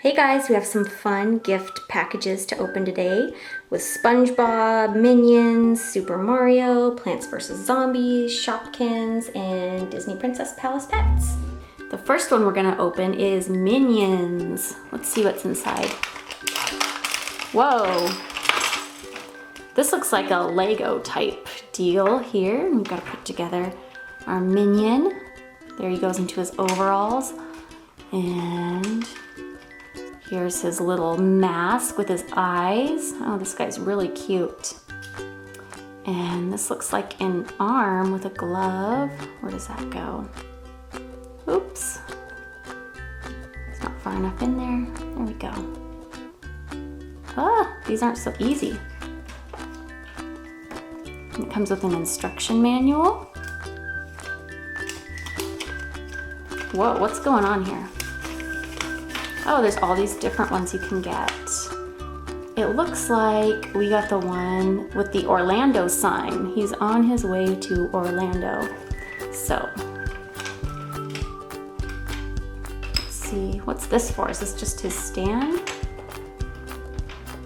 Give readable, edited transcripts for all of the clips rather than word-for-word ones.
Hey guys, we have some fun gift packages to open today with SpongeBob, Minions, Super Mario, Plants vs. Zombies, Shopkins, and Disney Princess Palace Pets. The first one we're gonna open is Minions. Let's see what's inside. Whoa! This looks like a Lego type deal here. We've got to put together our Minion. There he goes into his overalls. And here's his little mask with his eyes. Oh, this guy's really cute. And this looks like an arm with a glove. Where does that go? Oops. It's not far enough in there. There we go. Ah, these aren't so easy. And it comes with an instruction manual. Whoa, what's going on here? Oh, there's all these different ones you can get. It looks like we got the one with the Orlando sign. He's on his way to Orlando. So, let's see, what's this for? Is this just his stand?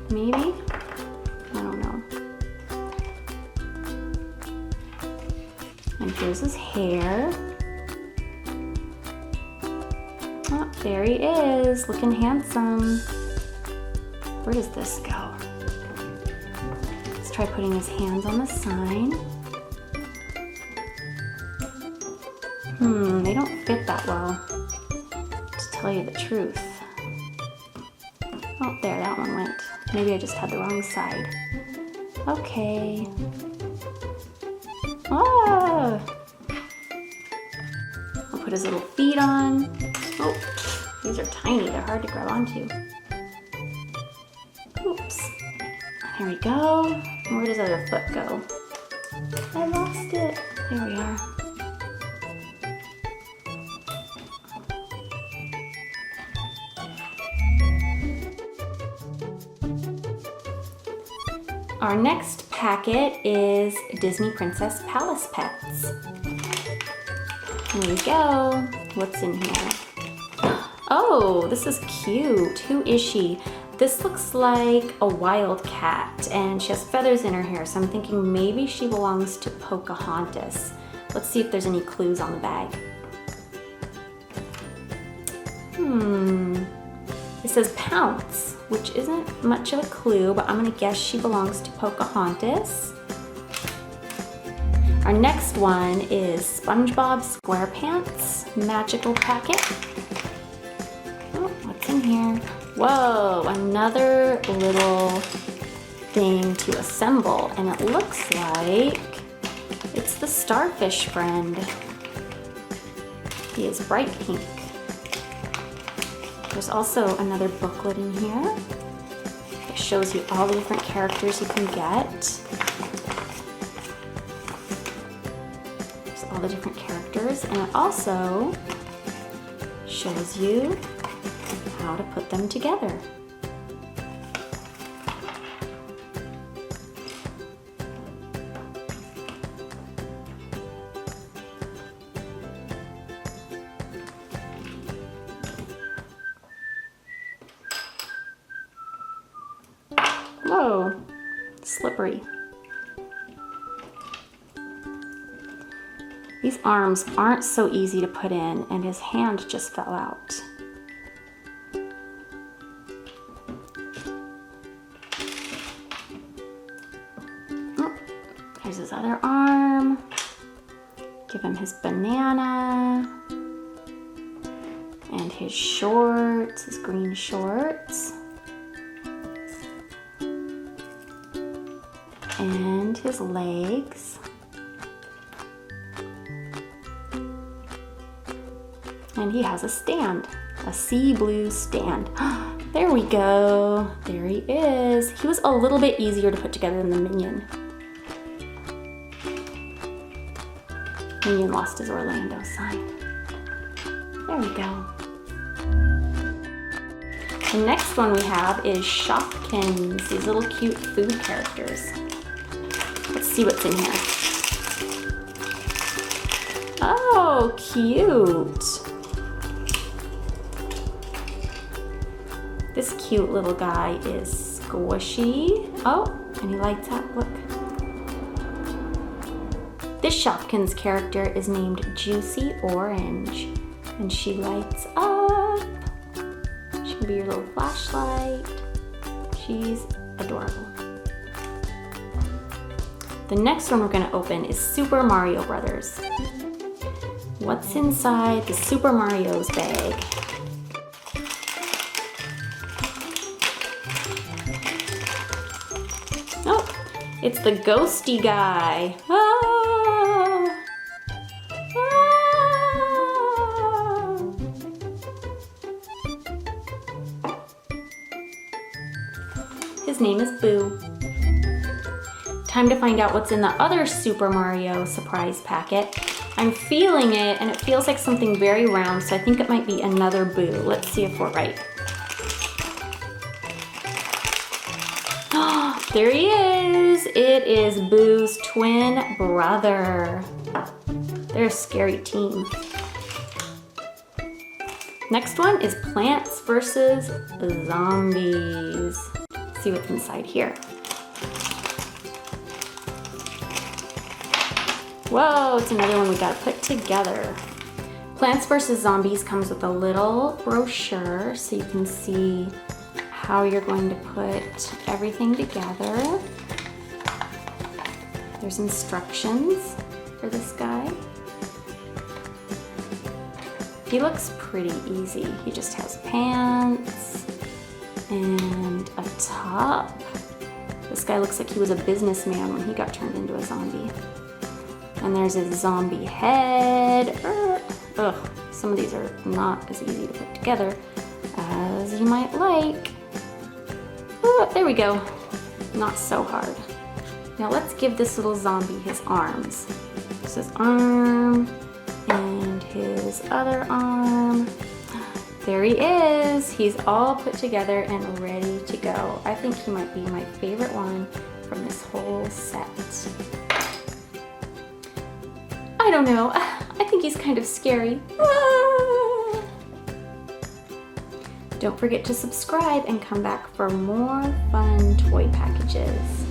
Maybe? I don't know. And here's his hair. Oh, there he is, looking handsome. Where does this go? Let's try putting his hands on the sign. They don't fit that well, to tell you the truth. Oh, there, that one went. Maybe I just had the wrong side. Okay. Ah! I'll put his little feet on. Oh, these are tiny, they're hard to grab onto. Oops. There we go. Where does other foot go? I lost it. There we are. Our next packet is Disney Princess Palace Pets. Here we go. What's in here? Oh, this is cute. Who is she? This looks like a wild cat and she has feathers in her hair, so I'm thinking maybe she belongs to Pocahontas. Let's see if there's any clues on the bag. It says Pounce, which isn't much of a clue, but I'm gonna guess she belongs to Pocahontas. Our next one is SpongeBob SquarePants Magical Packet. Oh, what's in here? Whoa, another little thing to assemble, and it looks like it's the starfish friend. He is bright pink. There's also another booklet in here. It shows you all the different characters you can get. All the different characters, and it also shows you how to put them together. Whoa, slippery. These arms aren't so easy to put in, and his hand just fell out. Oh, there's his other arm. Give him his banana. And his shorts, his green shorts. And his legs. And he has a stand, a sea blue stand. There we go. There he is. He was a little bit easier to put together than the Minion. Minion lost his Orlando sign. There we go. The next one we have is Shopkins, these little cute food characters. Let's see what's in here. Oh, cute. This cute little guy is squishy. Oh, and he lights up, look. This Shopkins character is named Juicy Orange, and she lights up. She can be your little flashlight. She's adorable. The next one we're gonna open is Super Mario Brothers. What's inside the Super Mario's bag? Oh, it's the ghosty guy. Ah! Ah! His name is Boo. Time to find out what's in the other Super Mario surprise packet. I'm feeling it, and it feels like something very round, so I think it might be another Boo. Let's see if we're right. There he is! It is Boo's twin brother. They're a scary team. Next one is Plants vs. Zombies. Let's see what's inside here. Whoa, it's another one we gotta put together. Plants vs. Zombies comes with a little brochure so you can see how you're going to put everything together. There's instructions for this guy. He looks pretty easy. He just has pants and a top. This guy looks like he was a businessman when he got turned into a zombie. And there's his zombie head. Ugh, some of these are not as easy to put together as you might like. Oh, there we go. Not so hard. Now let's give this little zombie his arms. This is his arm and his other arm. There he is. He's all put together and ready to go. I think he might be my favorite one from this whole set. I don't know. I think he's kind of scary. Ah! Don't forget to subscribe and come back for more fun toy packages.